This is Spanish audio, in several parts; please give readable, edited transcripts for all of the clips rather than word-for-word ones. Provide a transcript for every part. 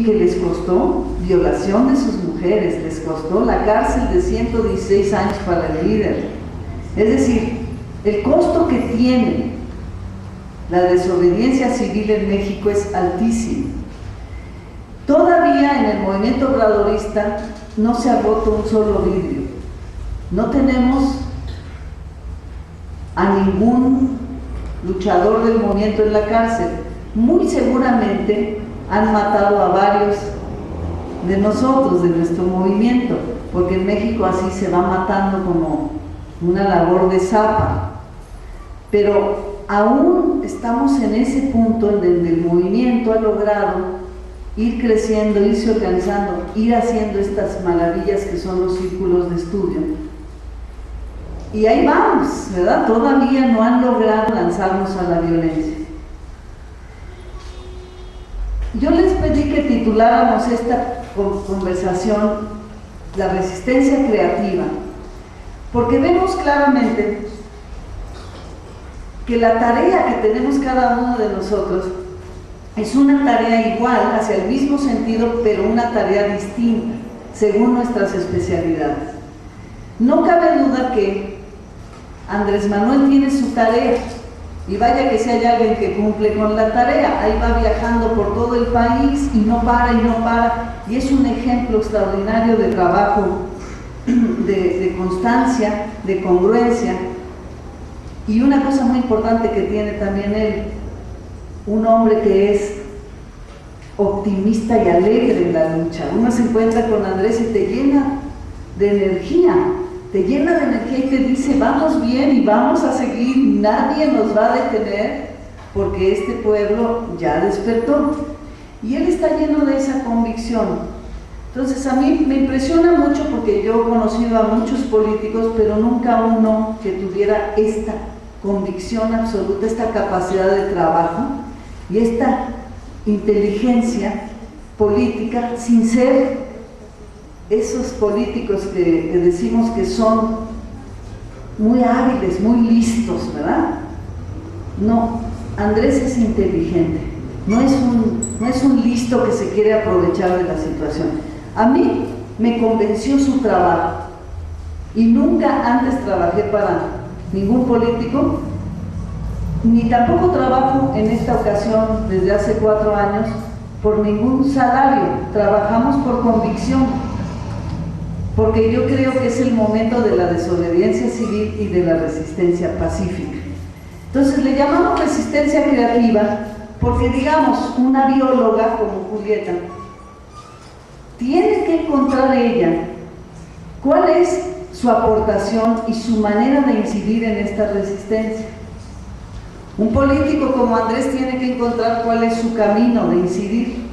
que les costó violación de sus mujeres, les costó la cárcel de 116 años para el líder. Es decir, el costo que tiene la desobediencia civil en México es altísimo. Todavía en el movimiento obradorista no se ha roto un solo vidrio. No tenemos a ningún luchador del movimiento en la cárcel. Muy seguramente han matado a varios de nosotros, de nuestro movimiento, porque en México así se va matando como una labor de zapa. Pero aún estamos en ese punto en donde el movimiento ha logrado ir creciendo, irse organizando, ir haciendo estas maravillas que son los círculos de estudio. Y ahí vamos, ¿verdad? Todavía no han logrado lanzarnos a la violencia. Yo les pedí que tituláramos esta conversación La resistencia creativa, porque vemos claramente que la tarea que tenemos cada uno de nosotros es una tarea igual, hacia el mismo sentido, pero una tarea distinta, según nuestras especialidades. No cabe duda que Andrés Manuel tiene su tarea, y vaya que si hay alguien que cumple con la tarea, ahí va viajando por todo el país y no para, y es un ejemplo extraordinario de trabajo, de constancia, de congruencia. Y una cosa muy importante que tiene también él, un hombre que es optimista y alegre en la lucha. Uno se encuentra con Andrés y te llena de energía, y te dice, vamos bien y vamos a seguir, nadie nos va a detener porque este pueblo ya despertó. Y él está lleno de esa convicción. Entonces a mí me impresiona mucho, porque yo he conocido a muchos políticos, pero nunca uno que tuviera esta convicción absoluta, esta capacidad de trabajo y esta inteligencia política, sin ser esos políticos que decimos que son muy hábiles, muy listos, ¿verdad? No, Andrés es inteligente, no es un listo que se quiere aprovechar de la situación. A mí me convenció su trabajo, y nunca antes trabajé para ningún político, ni tampoco trabajo en esta ocasión desde hace 4 años por ningún salario. Trabajamos por convicción, porque yo creo que es el momento de la desobediencia civil y de la resistencia pacífica. Entonces le llamamos resistencia creativa porque, digamos, una bióloga como Julieta tiene que encontrar ella cuál es su aportación y su manera de incidir en esta resistencia. Un político como Andrés tiene que encontrar cuál es su camino de incidir.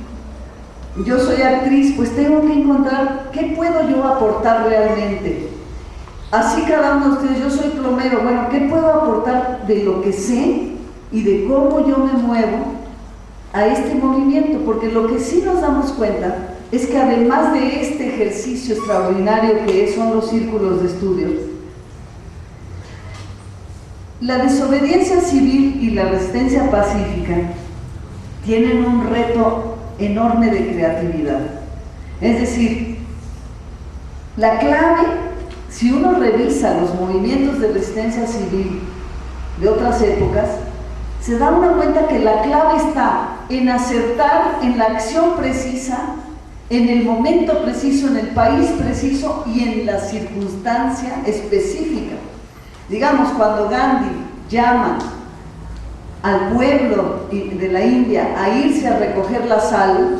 Yo soy actriz, pues tengo que encontrar qué puedo yo aportar realmente. Así cada uno de ustedes, yo soy plomero, bueno, ¿qué puedo aportar de lo que sé y de cómo yo me muevo a este movimiento? Porque lo que sí nos damos cuenta es que además de este ejercicio extraordinario que son los círculos de estudio, la desobediencia civil y la resistencia pacífica tienen un reto enorme de creatividad. Es decir, la clave, si uno revisa los movimientos de resistencia civil de otras épocas, se da una cuenta que la clave está en acertar en la acción precisa, en el momento preciso, en el país preciso y en la circunstancia específica. Digamos, cuando Gandhi llama al pueblo de la India a irse a recoger la sal,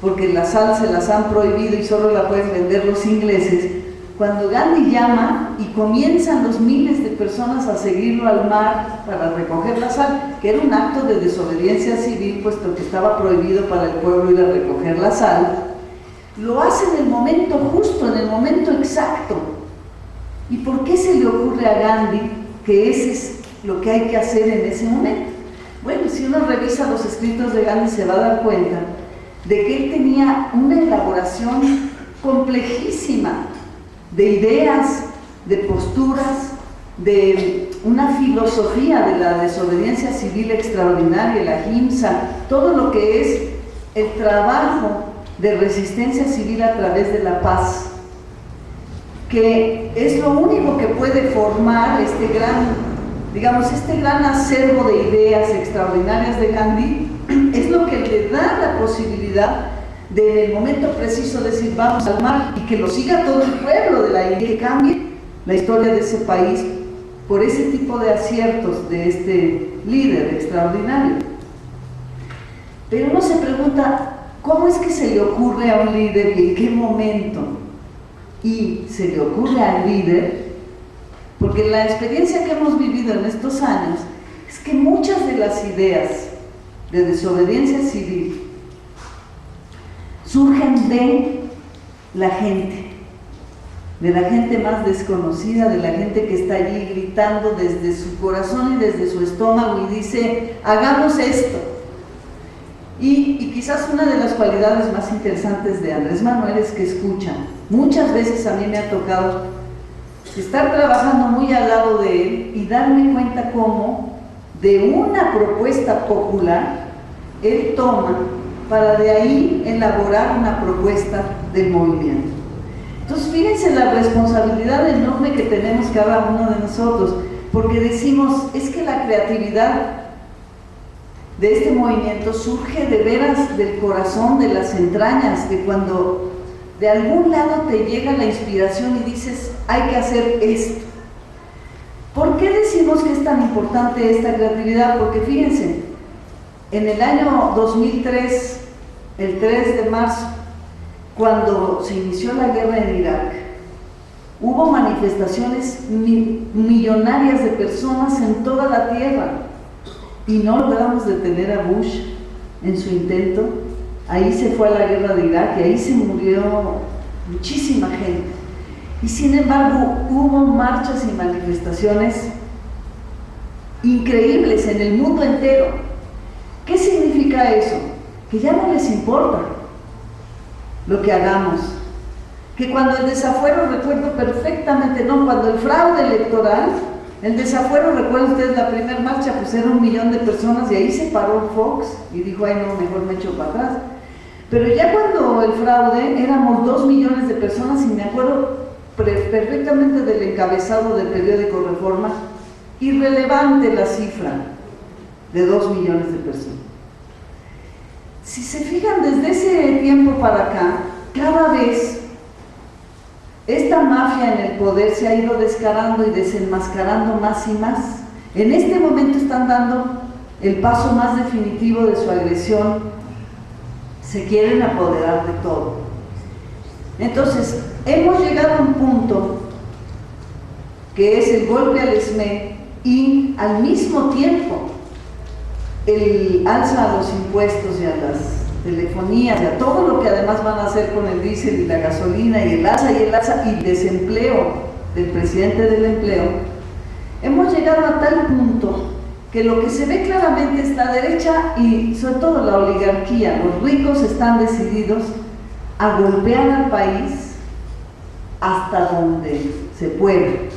porque la sal se las han prohibido y solo la pueden vender los ingleses. Cuando Gandhi llama y comienzan los miles de personas a seguirlo al mar para recoger la sal, que era un acto de desobediencia civil, puesto que estaba prohibido para el pueblo ir a recoger la sal, lo hace en el momento justo, en el momento exacto. ¿Y por qué se le ocurre a Gandhi que ese es lo que hay que hacer en ese momento? Bueno, si uno revisa los escritos de Gandhi se va a dar cuenta de que él tenía una elaboración complejísima de ideas, de posturas, de una filosofía de la desobediencia civil extraordinaria, la ahimsa, todo lo que es el trabajo de resistencia civil a través de la paz, que es lo único que puede formar este gran acervo de ideas extraordinarias de Gandhi, es lo que le da la posibilidad de en el momento preciso decir vamos al mar, y que lo siga todo el pueblo de la India, que cambie la historia de ese país por ese tipo de aciertos de este líder extraordinario. Pero uno se pregunta, ¿cómo es que se le ocurre a un líder y en qué momento? Y se le ocurre al líder, porque la experiencia que hemos vivido en estos años es que muchas de las ideas de desobediencia civil surgen de la gente más desconocida, de la gente que está allí gritando desde su corazón y desde su estómago y dice, hagamos esto. Y quizás una de las cualidades más interesantes de Andrés Manuel es que escucha. Muchas veces a mí me ha tocado estar trabajando muy al lado de él y darme cuenta cómo de una propuesta popular él toma para de ahí elaborar una propuesta del movimiento. Entonces fíjense la responsabilidad enorme que tenemos cada uno de nosotros, porque decimos, es que la creatividad de este movimiento surge de veras del corazón, de las entrañas, de cuando de algún lado te llega la inspiración y dices, hay que hacer esto. ¿Por qué decimos que es tan importante esta creatividad? Porque fíjense, en el año 2003, el 3 de marzo, cuando se inició la guerra en Irak, hubo manifestaciones millonarias de personas en toda la tierra y no logramos detener a Bush en su intento. Ahí se fue a la guerra de Irak y ahí se murió muchísima gente. Y sin embargo hubo marchas y manifestaciones increíbles en el mundo entero. ¿Qué significa eso? Que ya no les importa lo que hagamos. Que cuando el desafuero, recuerdo perfectamente, cuando el fraude electoral, el desafuero, recuerden ustedes la primera marcha, pues era 1 millón de personas y ahí se paró Fox y dijo, ay no, mejor me echo para atrás. Pero ya cuando el fraude éramos 2 millones de personas y me acuerdo perfectamente del encabezado del periódico Reforma, irrelevante la cifra de 2 millones de personas. Si se fijan, desde ese tiempo para acá, cada vez esta mafia en el poder se ha ido descarando y desenmascarando más y más. En este momento están dando el paso más definitivo de su agresión. Se quieren apoderar de todo. Entonces, hemos llegado a un punto que es el golpe al ESME y al mismo tiempo el alza a los impuestos y a las telefonías y a todo lo que además van a hacer con el diésel y la gasolina y el alza y desempleo del presidente del empleo. Hemos llegado a tal punto que lo que se ve claramente es la derecha y sobre todo la oligarquía, los ricos están decididos a golpear al país hasta donde se puede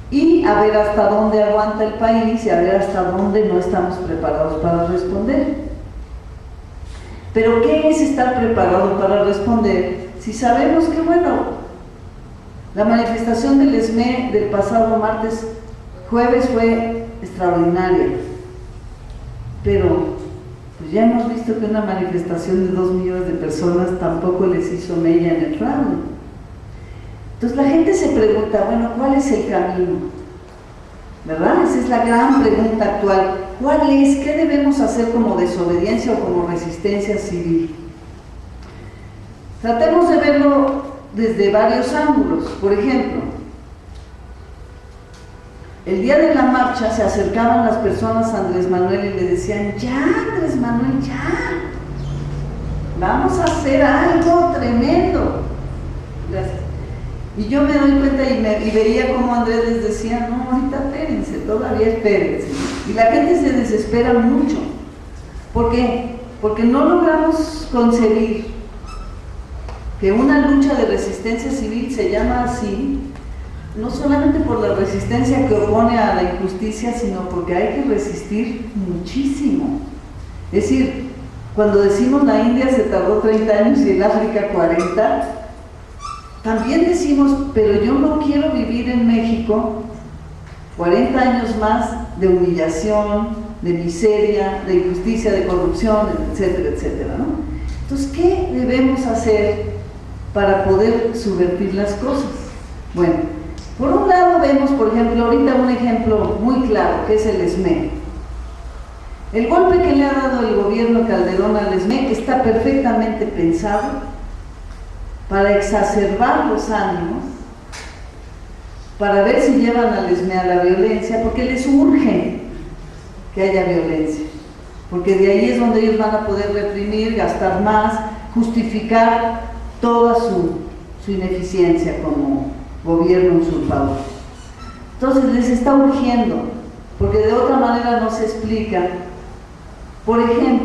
y a ver hasta dónde aguanta el país y a ver hasta dónde no estamos preparados para responder. Pero ¿qué es estar preparado para responder si sabemos que, bueno, la manifestación del ESME del pasado jueves fue extraordinaria, pero pues ya hemos visto que una manifestación de 2 millones de personas tampoco les hizo mella en el fraude. Entonces la gente se pregunta, bueno, ¿cuál es el camino? ¿Verdad? Esa es la gran pregunta actual. ¿Cuál es? ¿Qué debemos hacer como desobediencia o como resistencia civil? Tratemos de verlo desde varios ángulos. Por ejemplo, el día de la marcha se acercaban las personas a Andrés Manuel y le decían, ya Andrés Manuel, ya, vamos a hacer algo tremendo. Gracias. Y yo me doy cuenta y veía como Andrés les decía, no, ahorita espérense, todavía espérense. Y la gente se desespera mucho. ¿Por qué? Porque no logramos concebir que una lucha de resistencia civil se llama así, no solamente por la resistencia que opone a la injusticia, sino porque hay que resistir muchísimo. Es decir, Cuando decimos la India se tardó 30 años y el África 40, también decimos, pero yo no quiero vivir en México 40 años más de humillación, de miseria, de injusticia, de corrupción, etcétera, etcétera, ¿no? Entonces, ¿qué debemos hacer para poder subvertir las cosas? Bueno, por un lado vemos, por ejemplo, ahorita un ejemplo muy claro, que es el ESME. El golpe que le ha dado el gobierno Calderón al ESME está perfectamente pensado para exacerbar los ánimos, para ver si llevan al ESME a la violencia, porque les urge que haya violencia, porque de ahí es donde ellos van a poder reprimir, gastar más, justificar toda su ineficiencia como gobierno usurpador. Entonces les está urgiendo, porque de otra manera no se explica. Por ejemplo,